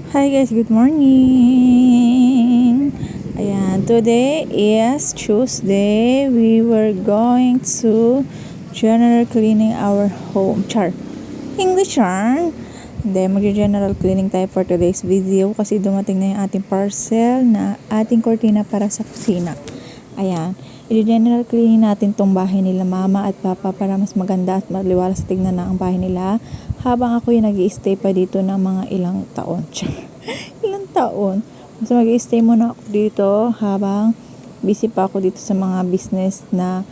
Hi guys, good morning! Ayan, today is Tuesday. We were going to general cleaning our home. Char! English char! Hindi, mag-general cleaning tayo for today's video kasi dumating na yung ating parcel na ating kortina para sa kusina. Ayan, i-general cleaning natin tong bahay nila mama at papa para mas maganda at maliwalas sa tignan na ang bahay nila habang ako yung nag-i-stay pa dito ng mga ilang taon. Ilang taon? So mag-i-stay muna ako dito habang busy pa ako dito sa mga business na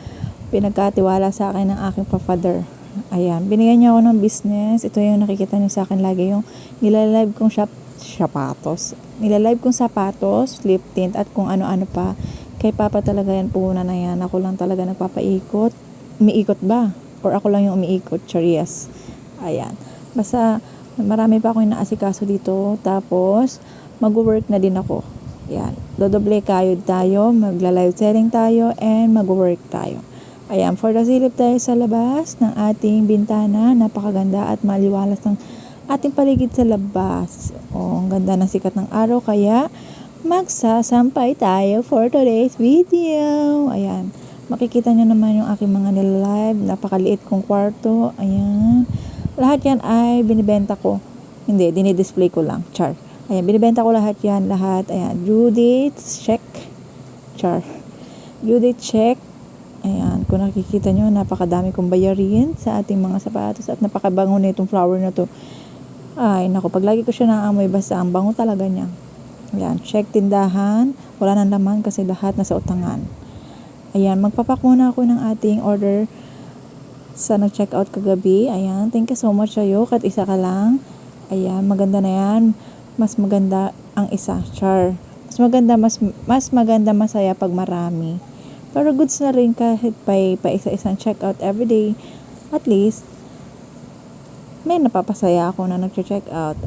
pinagkatiwala sa akin ng aking father. Ayan, binigyan niya ako ng business. Ito yung nakikita niyo sa akin lagi, yung nilalive kong nilalive kong sapatos, lip tint at kung ano-ano pa. Kay papa talaga yan, puhunan na yan. Ako lang talaga nagpapaikot. Umiikot ba? Or ako lang yung umiikot? Yes. Ayan. Basta marami pa akong inaasikaso dito. Tapos mag-work na din ako. Ayan. Dodoble kayod tayo, magla-live selling tayo, and mag-work tayo. Ayan, for the silip tayo sa labas ng ating bintana. Napakaganda at maliwalas ng ating paligid sa labas. Ang ganda ng sikat ng araw, kaya magsasampay tayo for today's video. Ayan, makikita nyo naman yung aking mga nilalive. Napakaliit kong kwarto. Ayan, lahat yan ay binibenta ko. Hindi, dinidisplay ko lang. Char. Ayan, binibenta ko lahat yan. Lahat. Ayan, due dates, check. Char. Due date, check. Ayan, kung nakikita nyo, napakadami kong bayarin sa ating mga sapatos at napakabango na itong flower na to. Ay, naku, pag lagi ko siya naamoy, basta ang bango talaga niya. Ayan, check tindahan. Wala nang laman kasi lahat nasa utangan. Ayan, magpapak muna ako ng ating order sa nag-check out kagabi. Ayan, thank you so much sa'yo. Kat isa ka lang. Ayan, maganda na yan. Mas maganda ang isa. Char. Mas maganda masaya pag marami. Pero goods na rin kahit pa isa-isang check out everyday. At least, may napapasaya ako na nag-check out.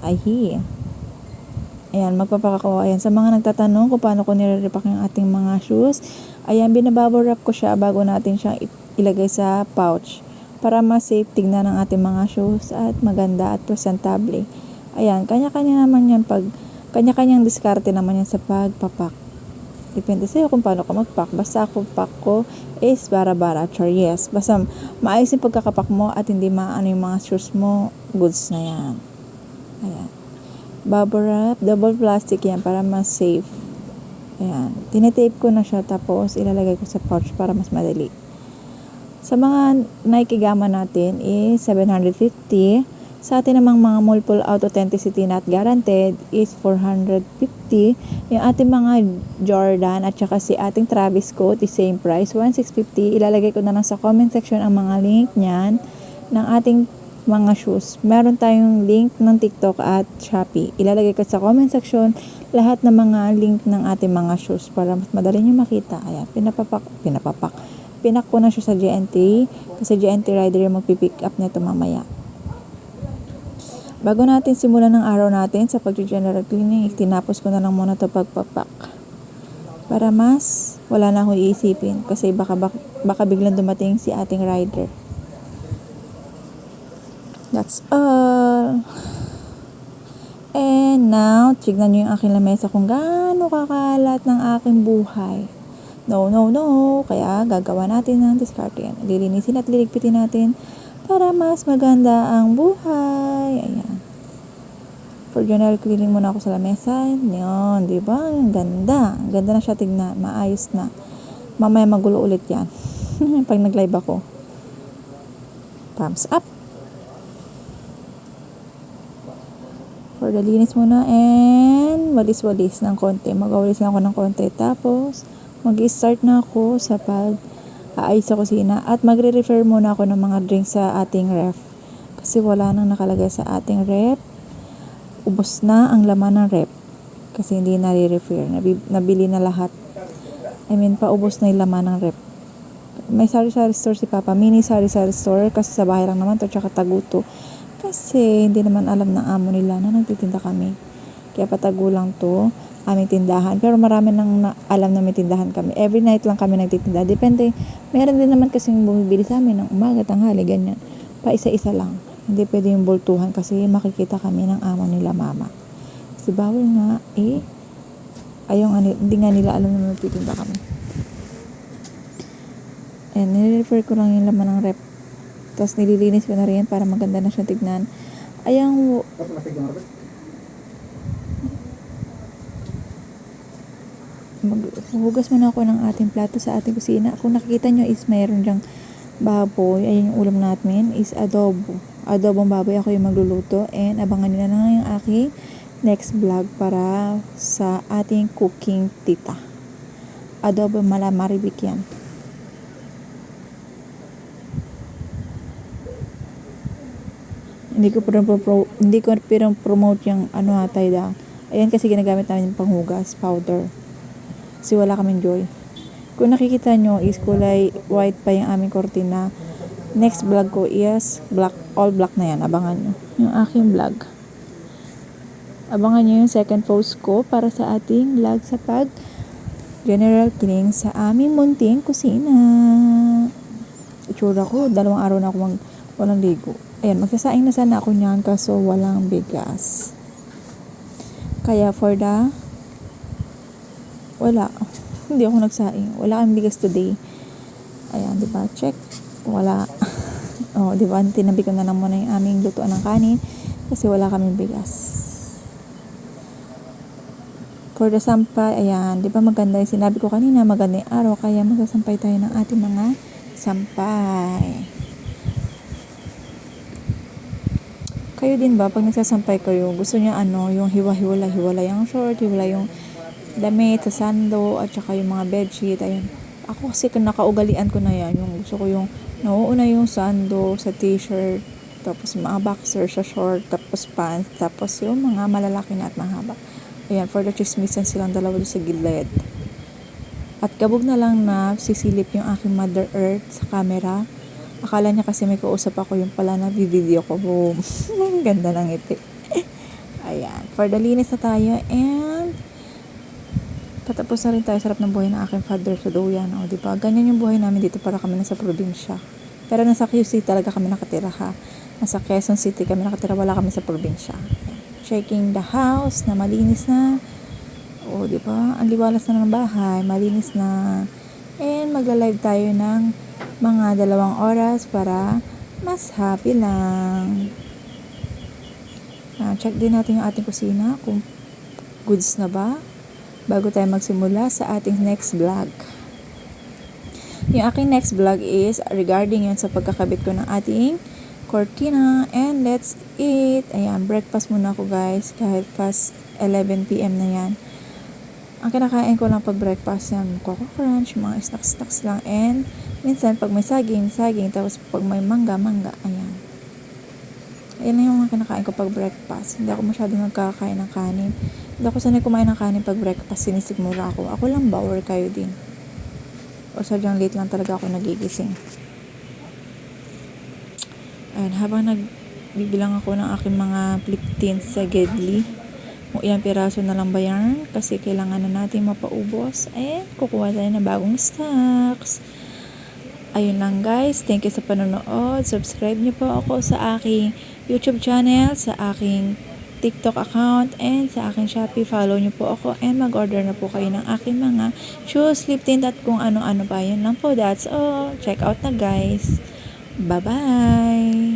Ayan, magpapak ako. Ayan, sa mga nagtatanong kung paano ko nire-repack yung ating mga shoes, ayan, binabubble wrap ko siya bago natin siyang ilagay sa pouch para mas safe tignan ng ating mga shoes at maganda at presentable. Ayan, kanya-kanya naman yan kanya-kanyang diskarte naman yan sa pagpapak. Depende sa'yo kung paano ka mag-pack. Basta ako pack ko is bara-bara. Yes. Basta maayos yung pagkakapak mo at hindi maano yung mga shoes mo, goods na yan. Ayan. Bubble wrap, double plastic yan para mas safe. Ayan. Tinetape ko na siya tapos ilalagay ko sa pouch para mas madali. Sa mga Nike Gamma natin is 750. Sa atin namang mga multiple out authenticity not guaranteed is 450. Yung ating mga Jordan at saka si ating Travis Scott is same price, 1650. Ilalagay ko na lang sa comment section ang mga link niyan ng ating mga shoes. Meron tayong link ng TikTok at Shopee. Ilalagay ko sa comment section lahat ng mga link ng ating mga shoes para mas madali nyo makita. Ayan, pinapak. Pinak ko na siya sa GNT kasi GNT rider yung magpipick up nito mamaya. Bago natin simulan ng araw natin sa pag-general cleaning, tinapos ko na lang muna ito pagpapak. Para mas wala na akong iisipin kasi baka biglang dumating si ating rider. That's all. And now, tignan nyo yung aking lamesa kung gaano kakalat ng aking buhay. No. Kaya gagawa natin ng diskarte yan. Lilinisin at liligpitin natin para mas maganda ang buhay. Ayan. For general cleaning muna ako sa lamesa. Yun, di ba? Ang ganda. Ang ganda na siya tignan. Maayos na. Mamaya magulo ulit yan. Pag nag-live ako. Thumbs up. For the linis muna and walis-walis ng konti. Mag-walis lang ako ng konti. Tapos, mag-start na ako sa pag-aayos sa kusina at magre-refer muna ako ng mga drinks sa ating ref. Kasi wala nang nakalagay sa ating ref. Ubos na ang laman ng ref. Kasi hindi nare-refer. Nabili na lahat. Paubos na yung laman ng ref. May sari-sari store si Papa. Mini sari-sari store. Kasi sa bahay lang naman to. Tsaka taguto. Kasi hindi naman alam ng amo nila na nagtitinda kami. Kaya patago lang to. Aming tindahan. Pero marami nang alam na may tindahan kami. Every night lang kami nagtitinda. Depende. Meron din naman kasing bumibili sa amin ng umaga, tanghali, ganyan. Pa isa-isa lang. Hindi pwede yung bultuhan kasi makikita kami ng amo nila mama. kasi bawal nga hindi nga nila alam na magtitinda kami. And nire-refer ko lang yung laman ng rep. Tapos nililinis ko na rin para maganda na siya tignan. Maghuhugas muna ako ng ating plato sa ating kusina. Kung nakikita nyo is mayroon dyang baboy. Ayun yung ulam natin is adobo. Adobong baboy ako yung magluluto. And abangan nyo na lang yung aking next vlog para sa ating cooking tita. Adobo malamaribik yan. Hindi ko promote yung hatay da. Ayan kasi ginagamit namin yung panghugas, powder. Kasi wala kaming joy. Kung nakikita nyo is kulay white pa yung aming kortina. Next vlog ko is black, all black na yan. Abangan nyo yung aking vlog. Abangan nyo yung second post ko para sa ating vlog sa general cleaning sa aming munting kusina. Itsura ko, 2 araw na ako walang ligo. Ayan, magsasaing na sana ako niyan kaso walang bigas. Kaya wala. Hindi ako nagsaing. Wala kang bigas today. Ayan, di ba? Check. Wala. Di ba? Tinabi ko na lang muna yung aming lutuan ng kanin kasi wala kaming bigas. For the sampay, ayan, di ba maganda yung sinabi ko kanina, maganda yung araw, kaya magsasampay tayo ng ating mga sampay. Kayo din ba, pag nagsasampay kayo, gusto niya yung hiwa-hiwala yung short, hiwala yung damit sa sando, at saka yung mga bedsheet, ayun. Ako kasi nakaugalian ko na yan, yung gusto ko yung nauuna yung sando sa t-shirt, tapos mga boxer sa short, tapos pants, tapos yung mga malalaki na at mahaba. Ayan, for the chismisan silang dalawa sa gilid. At kabog na lang na sisilip yung aking Mother Earth sa camera. Akala niya kasi may kausap ako, yung pala na video ko. Boom. Ganda ng ngiti. Ayan. For the linis na tayo. And patapos na rin tayo. Sarap ng buhay ng aking father sa Duyan. Diba? Ganyan yung buhay namin dito para kami nasa probinsya. Pero nasa QC talaga kami nakatira ha. Nasa Quezon City kami nakatira. Wala kami sa probinsya. Checking the house na malinis na. Diba? Ang liwalas na ng bahay. Malinis na. And magla-live tayo ng mga 2 oras para mas happy lang. Check din natin yung ating kusina kung goods na ba bago tayo magsimula sa ating next vlog. Yung aking next vlog is regarding yun sa pagkakabit ko ng ating cortina. And let's eat. Ayan, breakfast muna ako guys kahit past 11 PM na yan. Ang kinakain ko lang pag breakfast yan, Coco Crunch, mga snacks lang, and minsan pag may saging, tapos pag may mangga, ayan. Ayan na yung mga kinakain ko pag breakfast. Hindi ako masyadong nagkakain ng kanin. Hindi ako sanay kumain ng kanin pag breakfast, sinisigmura ako. Ako lang ba or kayo din? O sadyang late lang talaga ako nagigising. Ayan, habang nagbibilang ako ng aking mga flip tins sa Gedli, kung ilang piraso na lang ba yan kasi kailangan na natin mapaubos, kukuha tayo ng bagong stocks. Ayun lang guys, thank you sa panonood. Subscribe niyo po ako sa aking YouTube channel, sa aking TikTok account, and sa aking Shopee. Follow niyo po ako and mag-order na po kayo ng aking mga shoes, lip tint at kung ano-ano pa. Yun lang po, that's all. Check out na guys. Bye-bye!